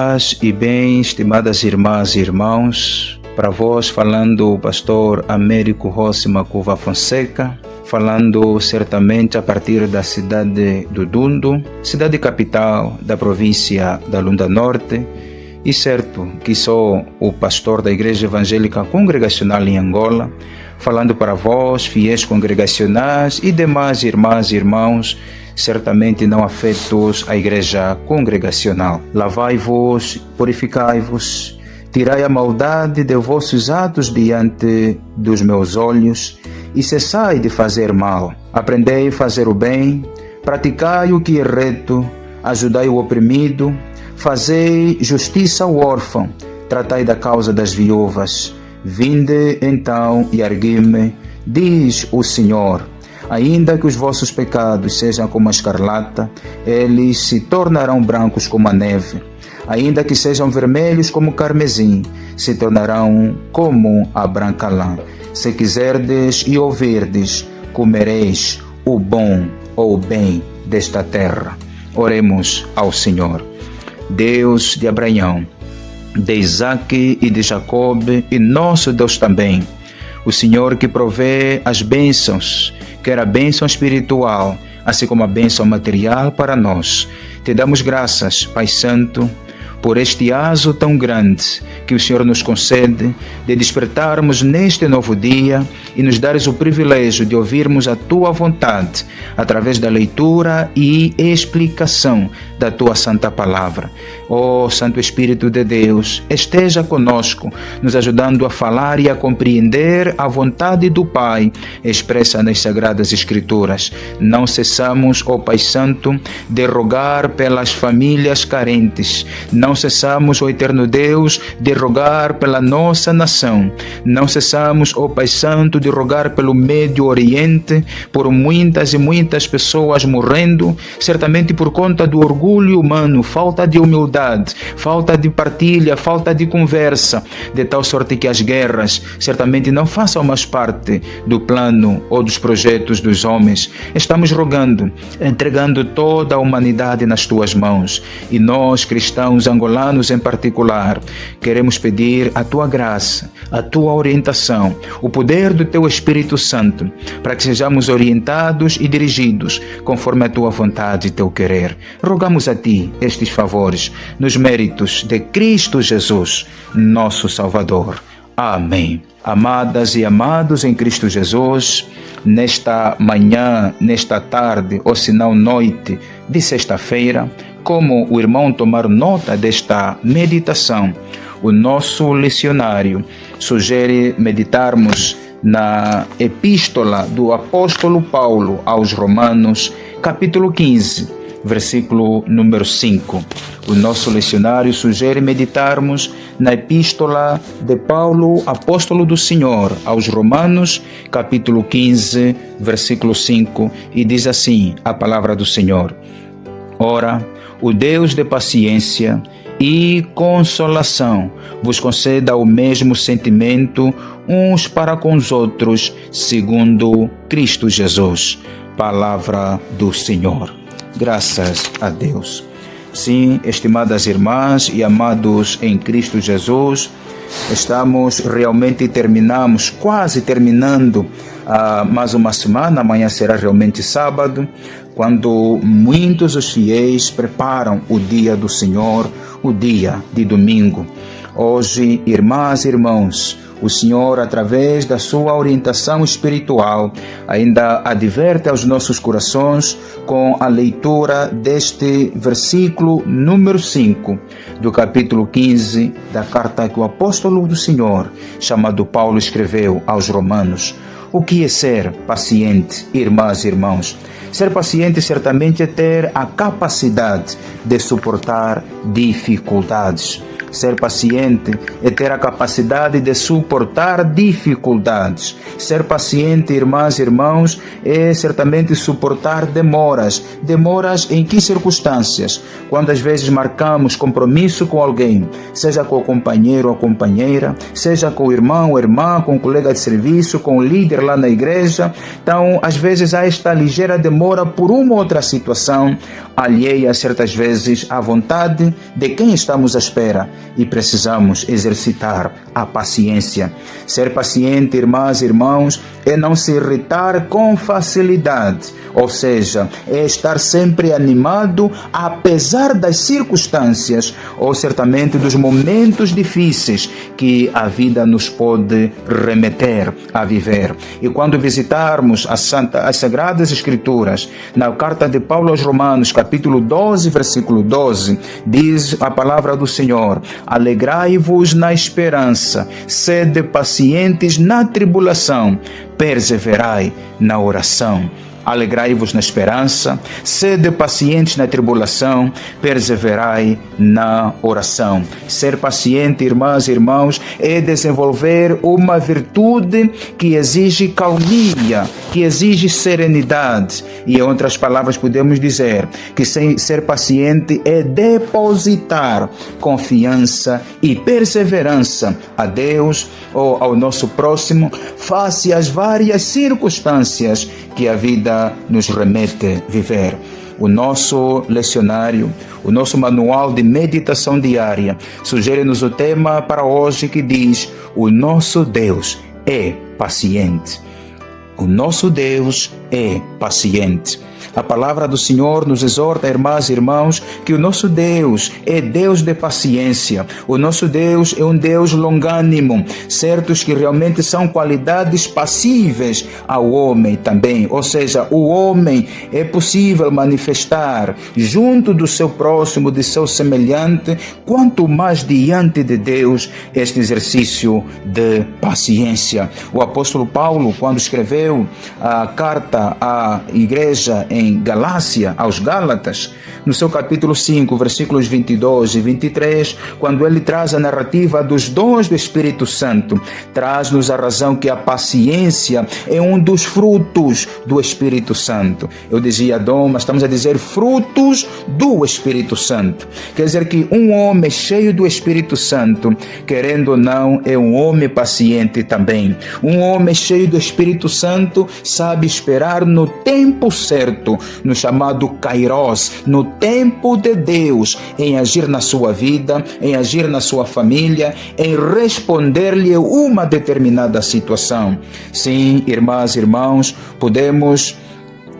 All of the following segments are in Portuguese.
Paz e bem, estimadas irmãs e irmãos, para vós falando o pastor Américo Rossi Macuva Fonseca, falando certamente a partir da cidade do Dundo, cidade capital da província da Lunda Norte, e certo que sou o pastor da Igreja Evangélica Congregacional em Angola, falando para vós, fiéis congregacionais e demais irmãs e irmãos, certamente não afetos à Igreja Congregacional. Lavai-vos, purificai-vos, tirai a maldade de vossos atos diante dos meus olhos e cessai de fazer mal. Aprendei a fazer o bem, praticai o que é reto, ajudai o oprimido, fazei justiça ao órfão, tratai da causa das viúvas. Vinde então e ergui-me, diz o Senhor. Ainda que os vossos pecados sejam como a escarlata, eles se tornarão brancos como a neve. Ainda que sejam vermelhos como o carmesim, se tornarão como a branca lã. Se quiserdes e ouvirdes, comereis o bom ou o bem desta terra. Oremos ao Senhor. Deus de Abraão, de Isaque e de Jacob, e nosso Deus também, o Senhor que provê as bênçãos, quer a bênção espiritual, assim como a bênção material para nós. Te damos graças, Pai Santo, por este aso tão grande que o Senhor nos concede de despertarmos neste novo dia e nos dares o privilégio de ouvirmos a Tua vontade através da leitura e explicação da Tua Santa Palavra. Ó Santo Espírito de Deus, esteja conosco, nos ajudando a falar e a compreender a vontade do Pai expressa nas Sagradas Escrituras. Não cessamos, ó Pai Santo, de rogar pelas famílias carentes. Não cessamos, ó Eterno Deus, de rogar pela nossa nação. Não cessamos, ó Pai Santo, de rogar pelo Médio Oriente, por muitas e muitas pessoas morrendo, certamente por conta do orgulho humano, falta de humildade, falta de partilha, falta de conversa, de tal sorte que as guerras certamente não façam mais parte do plano ou dos projetos dos homens. Estamos rogando, entregando toda a humanidade nas Tuas mãos, e nós, cristãos angolanos em particular, queremos pedir a Tua graça, a Tua orientação, o poder do Teu Espírito Santo, para que sejamos orientados e dirigidos conforme a Tua vontade e Teu querer. Rogamos a Ti estes favores, nos méritos de Cristo Jesus, nosso Salvador. Amém. Amadas e amados em Cristo Jesus, nesta manhã, nesta tarde, ou se não noite de sexta-feira, como o irmão tomar nota desta meditação, o nosso lecionário sugere meditarmos na epístola do apóstolo Paulo aos Romanos, capítulo 15, versículo número 5. O nosso lecionário sugere meditarmos na epístola de Paulo, apóstolo do Senhor, aos Romanos, capítulo 15, versículo 5, e diz assim a palavra do Senhor: Ora, o Deus de paciência e consolação vos conceda o mesmo sentimento uns para com os outros, segundo Cristo Jesus. Palavra do Senhor. Graças a Deus. Sim, estimadas irmãs e amados em Cristo Jesus, terminamos, quase terminando mais uma semana. Amanhã será realmente sábado, quando muitos os fiéis preparam o dia do Senhor, o dia de domingo. Hoje, irmãs e irmãos, o Senhor, através da sua orientação espiritual, ainda adverte aos nossos corações com a leitura deste versículo número 5 do capítulo 15 da carta que o apóstolo do Senhor, chamado Paulo, escreveu aos Romanos. O que é ser paciente, irmãs e irmãos? Ser paciente certamente é ter a capacidade de suportar dificuldades. Ser paciente é ter a capacidade de suportar dificuldades. Ser paciente, irmãs e irmãos, é certamente suportar demoras. Demoras em que circunstâncias? Quando às vezes marcamos compromisso com alguém, seja com o companheiro ou companheira, seja com o irmão ou irmã, com o colega de serviço, com o líder lá na igreja. Então, às vezes há esta ligeira demora por uma outra situação, alheia certas vezes à vontade de quem estamos à espera, e precisamos exercitar a paciência. Ser paciente, irmãs e irmãos, é não se irritar com facilidade, ou seja, é estar sempre animado apesar das circunstâncias ou certamente dos momentos difíceis que a vida nos pode remeter a viver. E quando visitarmos as Sagradas Escrituras, na carta de Paulo aos Romanos, capítulo 12, versículo 12, diz a palavra do Senhor: alegrai-vos na esperança, sede pacientes na tribulação, perseverai na oração. Alegrai-vos na esperança, sede pacientes na tribulação, perseverai na oração. Ser paciente, irmãs e irmãos, é desenvolver uma virtude que exige calmia, que exige serenidade. E em outras palavras podemos dizer que ser paciente é depositar confiança e perseverança a Deus ou ao nosso próximo face às várias circunstâncias que a vida nos remete a viver. O nosso lecionário, o nosso manual de meditação diária, sugere-nos o tema para hoje que diz: o nosso Deus é paciente. O nosso Deus é paciente. A palavra do Senhor nos exorta, irmãs e irmãos, que o nosso Deus é Deus de paciência. O nosso Deus é um Deus longânimo, certos que realmente são qualidades passíveis ao homem também. Ou seja, o homem é possível manifestar junto do seu próximo, de seu semelhante, quanto mais diante de Deus este exercício de paciência. O apóstolo Paulo, quando escreveu a carta à igreja em Galácia, aos Gálatas, no seu capítulo 5, versículos 22 e 23, quando ele traz a narrativa dos dons do Espírito Santo, traz-nos a razão que a paciência é um dos frutos do Espírito Santo. Eu dizia dom, mas estamos a dizer frutos do Espírito Santo. Quer dizer que um homem cheio do Espírito Santo, querendo ou não, é um homem paciente também. Um homem cheio do Espírito Santo sabe esperar no tempo certo, no chamado Kairos, no tempo de Deus, em agir na sua vida, em agir na sua família, em responder-lhe uma determinada situação. Sim, irmãs e irmãos, podemos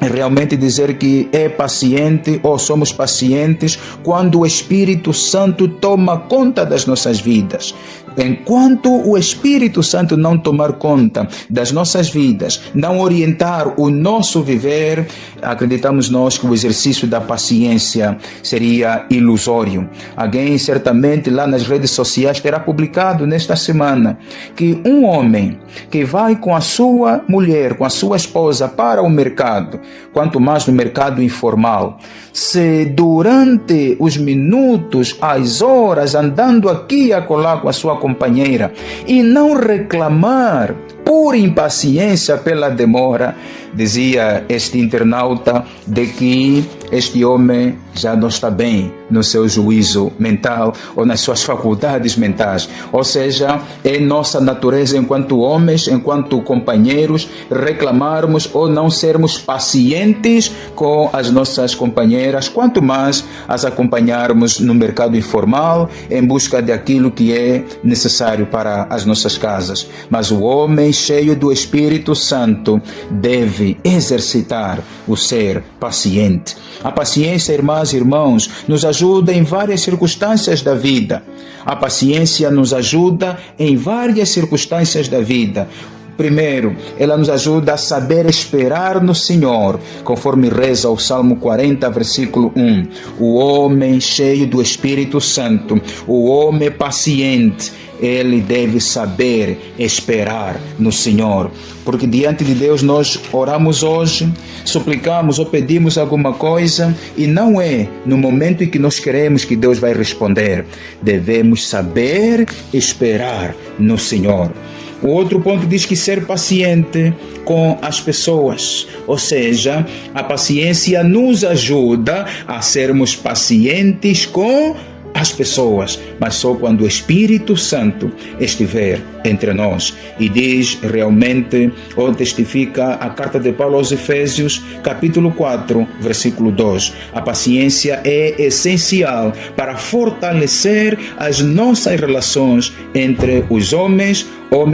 realmente dizer que é paciente ou somos pacientes quando o Espírito Santo toma conta das nossas vidas. Enquanto o Espírito Santo não tomar conta das nossas vidas, não orientar o nosso viver, acreditamos nós que o exercício da paciência seria ilusório. Alguém certamente lá nas redes sociais terá publicado nesta semana que um homem que vai com a sua mulher, com a sua esposa para o mercado, quanto mais no mercado informal, se durante os minutos, as horas, andando aqui e acolá com a sua companheira e não reclamar por impaciência pela demora, dizia este internauta, de que este homem já não está bem no seu juízo mental ou nas suas faculdades mentais. Ou seja, é nossa natureza enquanto homens, enquanto companheiros, reclamarmos ou não sermos pacientes com as nossas companheiras, quanto mais as acompanharmos no mercado informal em busca de aquilo que é necessário para as nossas casas. Mas o homem cheio do Espírito Santo deve exercitar o ser paciente. A paciência, irmãs e irmãos, nos ajuda em várias circunstâncias da vida. A paciência nos ajuda em várias circunstâncias da vida. Primeiro, ela nos ajuda a saber esperar no Senhor, conforme reza o Salmo 40, versículo 1. O homem cheio do Espírito Santo, o homem paciente, ele deve saber esperar no Senhor. Porque diante de Deus nós oramos hoje, suplicamos ou pedimos alguma coisa e não é no momento em que nós queremos que Deus vai responder. Devemos saber esperar no Senhor. O outro ponto diz que ser paciente com as pessoas, ou seja, a paciência nos ajuda a sermos pacientes com as pessoas, mas só quando o Espírito Santo estiver entre nós. E diz realmente, ou testifica a carta de Paulo aos Efésios, capítulo 4, versículo 2. A paciência é essencial para fortalecer as nossas relações entre os homens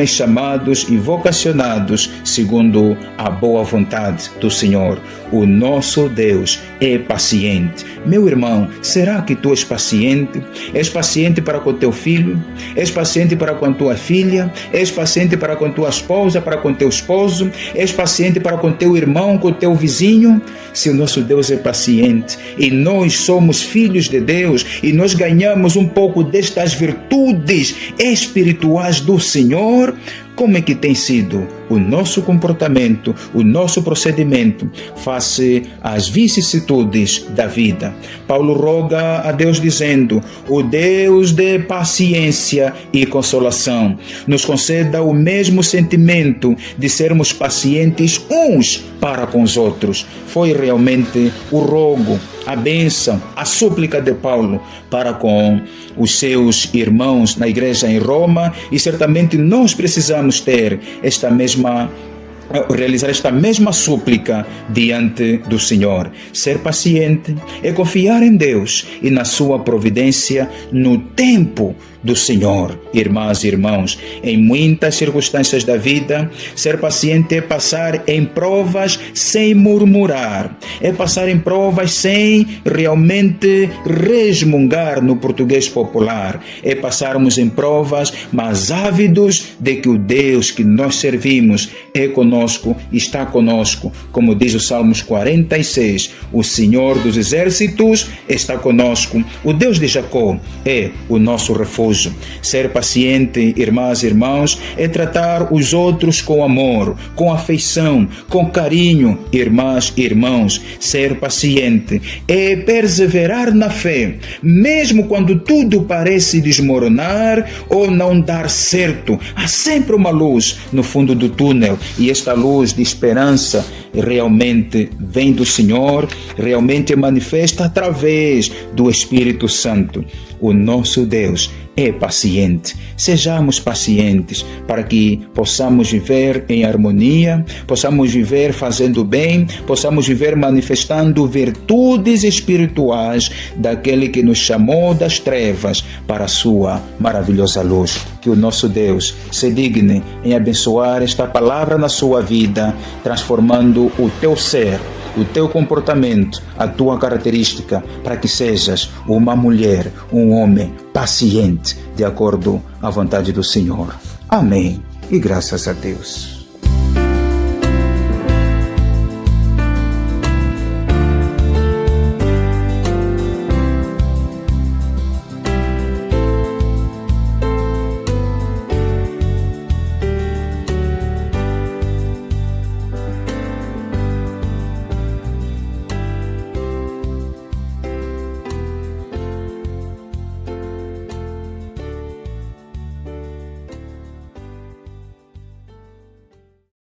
chamados e vocacionados segundo a boa vontade do Senhor. O nosso Deus é paciente. Meu irmão, será que tu és paciente? És paciente para com teu filho? És paciente para com tua filha? És paciente para com tua esposa, para com teu esposo? És paciente para com teu irmão, com teu vizinho? Se o nosso Deus é paciente e nós somos filhos de Deus e nós ganhamos um pouco destas virtudes espirituais do Senhor, como é que tem sido o nosso comportamento, o nosso procedimento face às vicissitudes da vida? Paulo roga a Deus dizendo: o Deus de paciência e consolação nos conceda o mesmo sentimento de sermos pacientes uns para com os outros. Foi realmente o rogo, a bênção, a súplica de Paulo para com os seus irmãos na igreja em Roma, e certamente nós precisamos ter realizar esta mesma súplica diante do Senhor. Ser paciente é confiar em Deus e na sua providência no tempo do Senhor. Irmãs e irmãos, em muitas circunstâncias da vida, ser paciente é passar em provas sem murmurar, é passar em provas sem realmente resmungar no português popular, é passarmos em provas, mas ávidos de que o Deus que nós servimos é conosco, está conosco, como diz o Salmos 46, o Senhor dos exércitos está conosco, o Deus de Jacó é o nosso refúgio. Ser paciente, irmãs e irmãos, é tratar os outros com amor, com afeição, com carinho. Irmãs e irmãos, ser paciente é perseverar na fé, mesmo quando tudo parece desmoronar ou não dar certo. Há sempre uma luz no fundo do túnel, e esta luz de esperança realmente vem do Senhor, realmente é manifesta através do Espírito Santo. O nosso Deus é paciente. Sejamos pacientes para que possamos viver em harmonia, possamos viver fazendo bem, possamos viver manifestando virtudes espirituais daquele que nos chamou das trevas para a sua maravilhosa luz. Que o nosso Deus se digne em abençoar esta palavra na sua vida, transformando o teu ser, o teu comportamento, a tua característica, para que sejas uma mulher, um homem paciente, de acordo à vontade do Senhor. Amém. E graças a Deus.